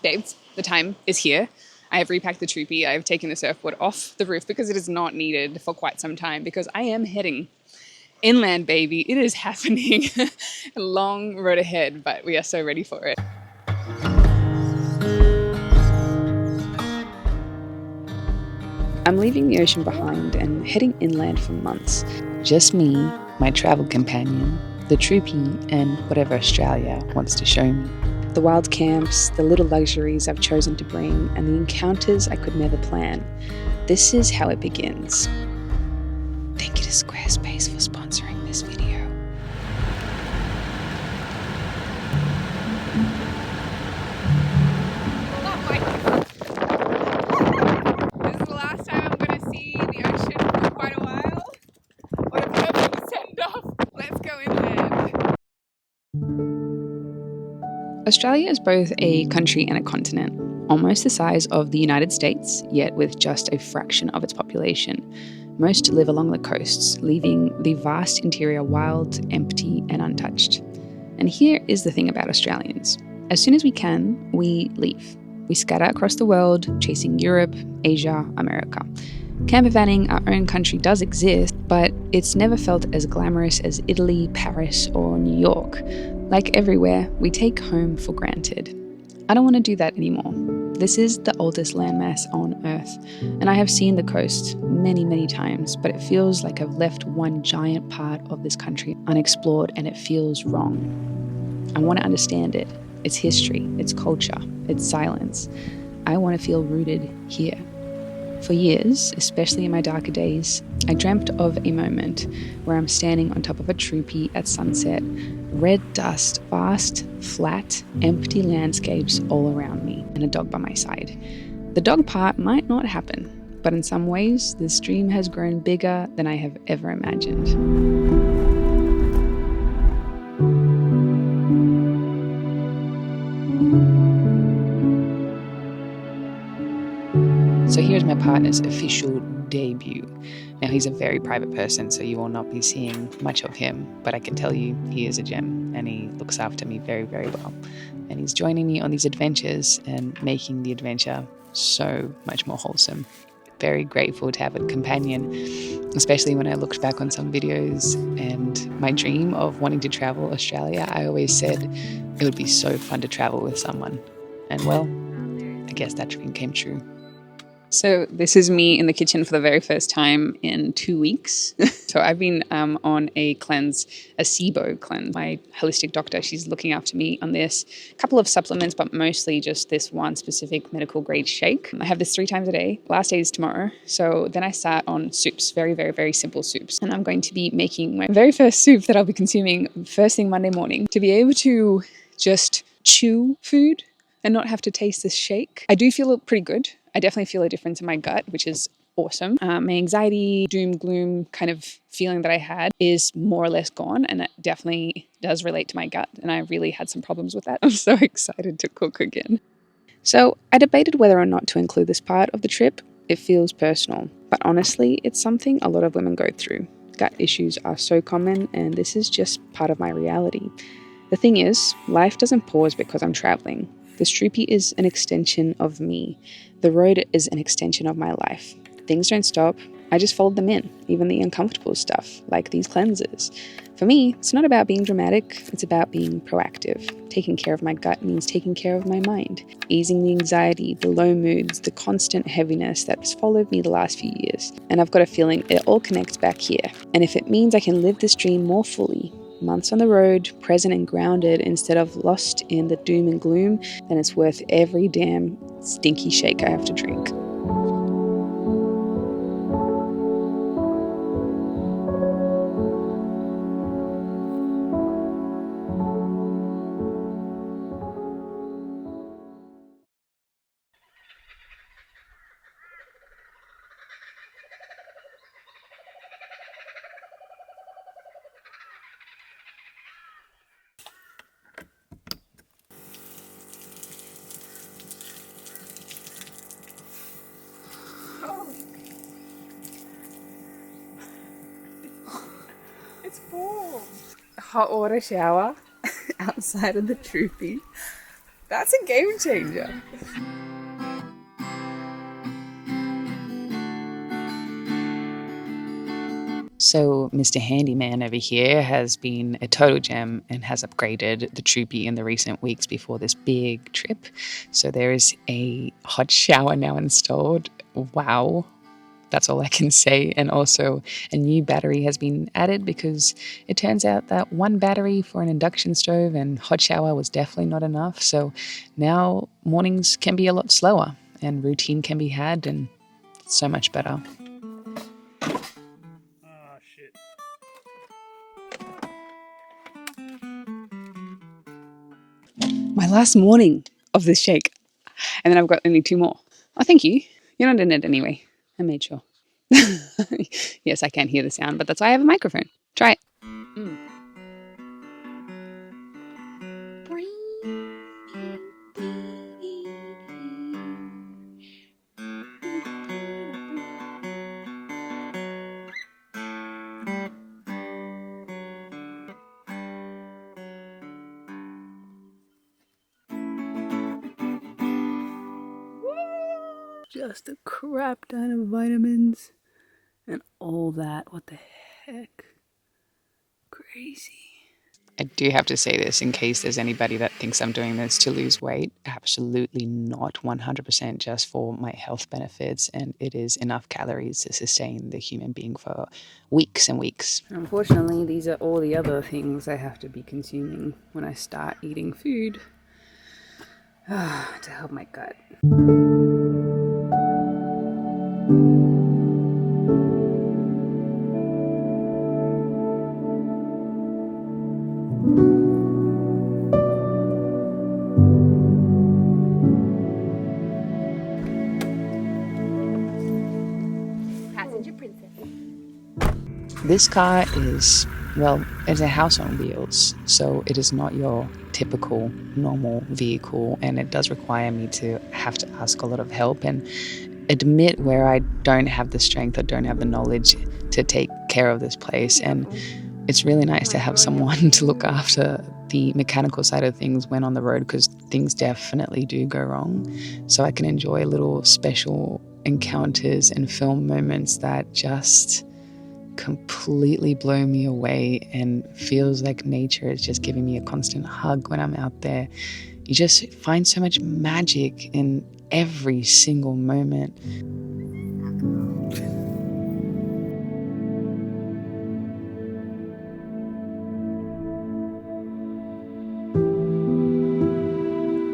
Babes, the time is here. I have repacked the Troopy. I have taken the surfboard off the roof because it is not needed for quite some time because I am heading inland, baby. It is happening. A long road ahead, but we are so ready for it. I'm leaving the ocean behind and heading inland for months. Just me, my travel companion, the Troopy, and whatever Australia wants to show me. The wild camps, the little luxuries I've chosen to bring, and the encounters I could never plan. This is how it begins. Thank you to Squarespace for sponsoring this video. This is the last time I'm going to see the ocean for quite a while. What a perfect send-off. Let's go inland. Australia is both a country and a continent, almost the size of the United States, yet with just a fraction of its population. Most live along the coasts, leaving the vast interior wild, empty, and untouched. And here is the thing about Australians. As soon as we can, we leave. We scatter across the world, chasing Europe, Asia, America. Campervanning our own country does exist, but it's never felt as glamorous as Italy, Paris, or New York. Like everywhere, we take home for granted. I don't want to do that anymore. This is the oldest landmass on Earth, and I have seen the coast many, many times, but it feels like I've left one giant part of this country unexplored, and it feels wrong. I want to understand it, its history, its culture, its silence. I want to feel rooted here. For years, especially in my darker days, I dreamt of a moment where I'm standing on top of a Troopy at sunset, red dust, vast, flat, empty landscapes all around me, and a dog by my side. The dog part might not happen, but in some ways, this dream has grown bigger than I have ever imagined. So here's my partner's official debut. Now he's a very private person, so you will not be seeing much of him, but I can tell you he is a gem and he looks after me very, very well. And he's joining me on these adventures and making the adventure so much more wholesome. Very grateful to have a companion, especially when I looked back on some videos and my dream of wanting to travel Australia. I always said it would be so fun to travel with someone. And well, I guess that dream came true. So this is me in the kitchen for the very first time in 2 weeks. So I've been on a cleanse, a SIBO cleanse. My holistic doctor, she's looking after me on this. A couple of supplements, but mostly just this one specific medical grade shake. I have this 3 times a day. Last day is tomorrow. So then I start on soups, very, very, very simple soups. And I'm going to be making my very first soup that I'll be consuming first thing Monday morning. To be able to just chew food and not have to taste this shake, I do feel pretty good. I definitely feel a difference in my gut, which is awesome. My anxiety, doom, gloom kind of feeling that I had is more or less gone, and that definitely does relate to my gut, and I really had some problems with that. I'm so excited to cook again. So I debated whether or not to include this part of the trip. It feels personal, but honestly, it's something a lot of women go through. Gut issues are so common, and this is just part of my reality. The thing is, life doesn't pause because I'm traveling. This Troopy is an extension of me. The road is an extension of my life. Things don't stop. I just fold them in, even the uncomfortable stuff, like these cleanses. For me, it's not about being dramatic, it's about being proactive. Taking care of my gut means taking care of my mind, easing the anxiety, the low moods, the constant heaviness that's followed me the last few years. And I've got a feeling it all connects back here. And if it means I can live this dream more fully, months on the road, present and grounded instead of lost in the doom and gloom, then it's worth every damn stinky shake I have to drink. It's warm. Hot water shower outside of the Troopy. That's a game changer. So Mr. Handyman over here has been a total gem and has upgraded the Troopy in the recent weeks before this big trip. So there is a hot shower now installed. Wow. That's all I can say. And also a new battery has been added because it turns out that one battery for an induction stove and hot shower was definitely not enough. So now mornings can be a lot slower and routine can be had and so much better. Oh, shit. My last morning of this shake. And then I've got only 2 more. Oh, thank you. You're not in it anyway. I made sure. Yes, I can hear the sound, but that's why I have a microphone. Try it. Just a crap ton of vitamins and all that. What the heck? Crazy. I do have to say this in case there's anybody that thinks I'm doing this to lose weight. Absolutely not. 100% just for my health benefits, and it is enough calories to sustain the human being for weeks and weeks. Unfortunately, these are all the other things I have to be consuming when I start eating food to help my gut. This car is, well, it's a house on wheels, so it is not your typical normal vehicle, and it does require me to have to ask a lot of help and admit where I don't have the strength or don't have the knowledge to take care of this place. And it's really nice to have someone to look after the mechanical side of things when on the road, because things definitely do go wrong. So I can enjoy little special encounters and film moments that just completely blow me away and feels like nature is just giving me a constant hug when I'm out there. You just find so much magic in every single moment.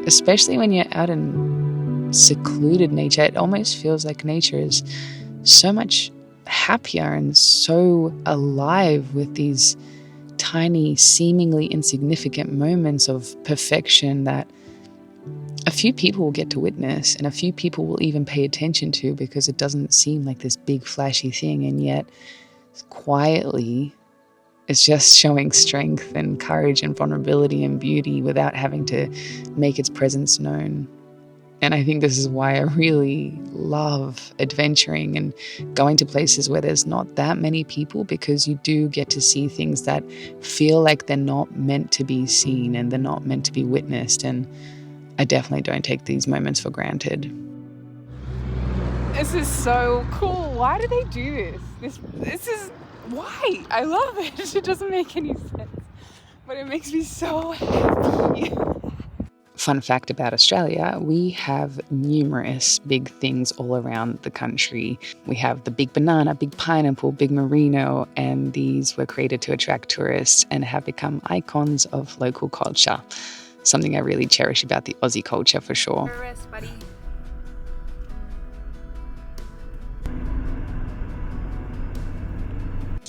Especially when you're out in secluded nature, it almost feels like nature is so much happier and so alive with these tiny, seemingly insignificant moments of perfection that a few people will get to witness and a few people will even pay attention to, because it doesn't seem like this big flashy thing, and yet quietly it's just showing strength and courage and vulnerability and beauty without having to make its presence known. And I think this is why I really love adventuring and going to places where there's not that many people, because you do get to see things that feel like they're not meant to be seen and they're not meant to be witnessed. And I definitely don't take these moments for granted. This is so cool. Why do they do this? This is why. I love it. It doesn't make any sense, but it makes me so happy. Fun fact about Australia, we have numerous big things all around the country. We have the big banana, big pineapple, big merino, and these were created to attract tourists and have become icons of local culture. Something I really cherish about the Aussie culture for sure. Rest, buddy.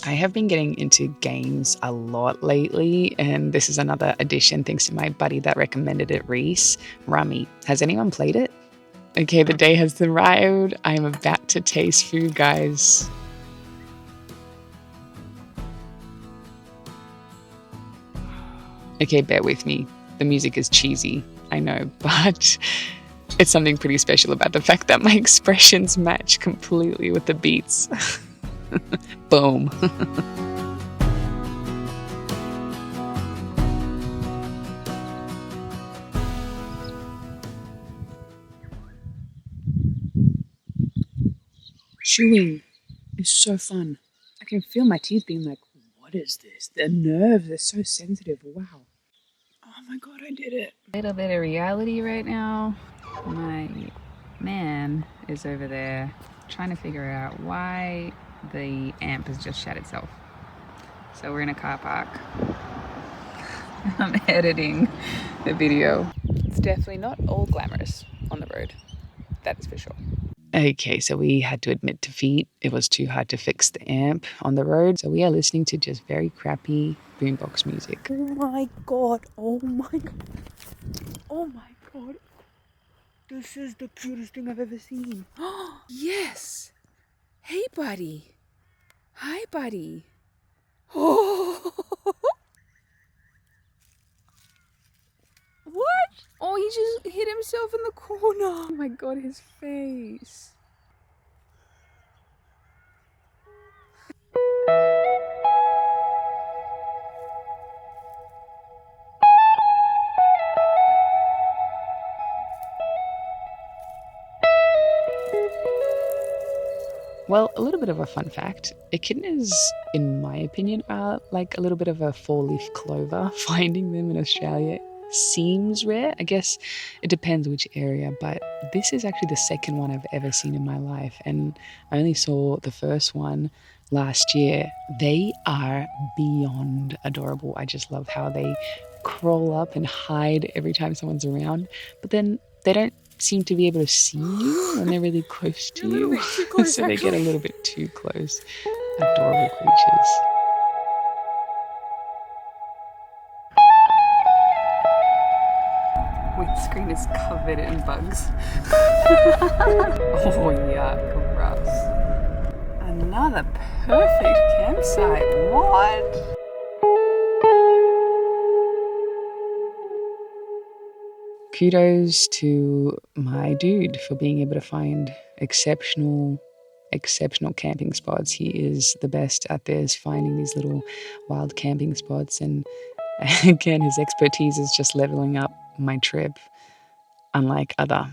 I have been getting into games a lot lately, and this is another addition thanks to my buddy that recommended it, Reese. Rummy. Has anyone played it? Okay, the day has arrived. I am about to taste food, guys. Okay, bear with me. The music is cheesy, I know, but it's something pretty special about the fact that my expressions match completely with the beats. Boom. chewing is so fun. I can feel my teeth being like, what is this? The nerves are so sensitive. Wow. Oh my god, I did it. A little bit of reality right now. My man is over there trying to figure out why the amp has just shut itself. So we're in a car park. I'm editing a video. It's definitely not all glamorous on the road. That's for sure. Okay, so we had to admit defeat. It was too hard to fix the amp on the road, so we are listening to just very crappy boombox music. Oh my god, oh my god, oh my god. This is the cutest thing I've ever seen. Yes! Hey, buddy. Hi, buddy. Oh! What? Oh, he just hit himself in the corner. Oh my god, his face. Well, a little bit of a fun fact. Echidnas, in my opinion, are like a little bit of a four-leaf clover. Finding them in Australia seems rare. I guess it depends which area, but this is actually the second one I've ever seen in my life, and I only saw the first one last year. They are beyond adorable. I just love how they crawl up and hide every time someone's around, but then they don't seem to be able to see you when they're really close to you. Close, so they get a little bit too close. Adorable creatures. Windscreen is covered in bugs. Oh yeah, gross. Another perfect campsite. What? Kudos to my dude for being able to find exceptional camping spots. He is the best at this, finding these little wild camping spots. And again, his expertise is just leveling up my trip, unlike other.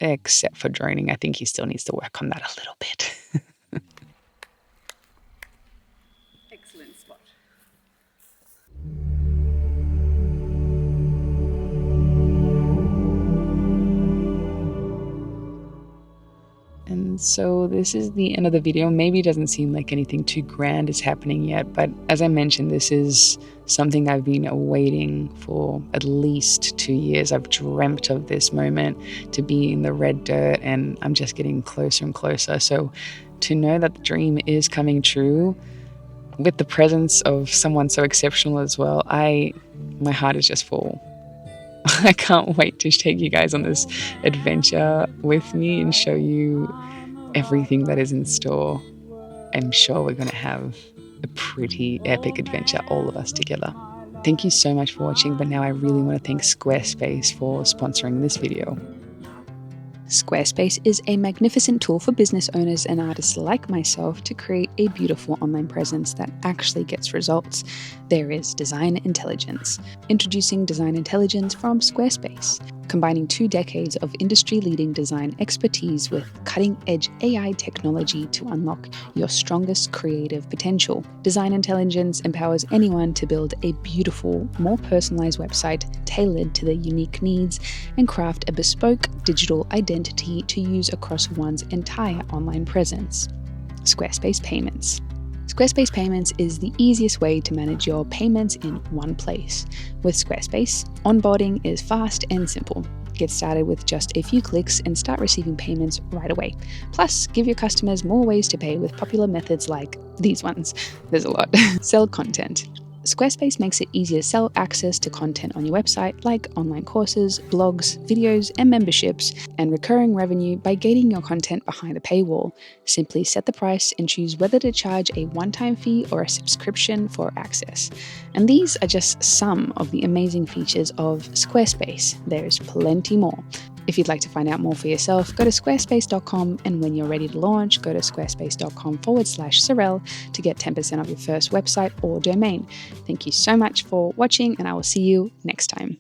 Except for droning. I think he still needs to work on that a little bit. Excellent spot. And so this is the end of the video. Maybe it doesn't seem like anything too grand is happening yet, but as I mentioned, this is something I've been awaiting for at least 2 years. I've dreamt of this moment, to be in the red dirt, and I'm just getting closer and closer. So to know that the dream is coming true with the presence of someone so exceptional as well, my heart is just full. I can't wait to take you guys on this adventure with me and show you everything that is in store. I'm sure we're going to have a pretty epic adventure, all of us together. Thank you so much for watching, but now I really want to thank Squarespace for sponsoring this video. Squarespace is a magnificent tool for business owners and artists like myself to create a beautiful online presence that actually gets results. There is Design Intelligence. Introducing Design Intelligence from Squarespace, combining 2 decades of industry-leading design expertise with cutting-edge AI technology to unlock your strongest creative potential. Design Intelligence empowers anyone to build a beautiful, more personalized website tailored to their unique needs and craft a bespoke digital identity to use across one's entire online presence. Squarespace Payments. Squarespace Payments is the easiest way to manage your payments in one place. With Squarespace, onboarding is fast and simple. Get started with just a few clicks and start receiving payments right away. Plus, give your customers more ways to pay with popular methods like these ones. There's a lot. Sell content. Squarespace makes it easier to sell access to content on your website like online courses, blogs, videos, and memberships, and recurring revenue by gating your content behind the paywall. Simply set the price and choose whether to charge a one-time fee or a subscription for access. And these are just some of the amazing features of Squarespace. There's plenty more. If you'd like to find out more for yourself, go to squarespace.com, and when you're ready to launch, go to squarespace.com/Sorel to get 10% off your first website or domain. Thank you so much for watching, and I will see you next time.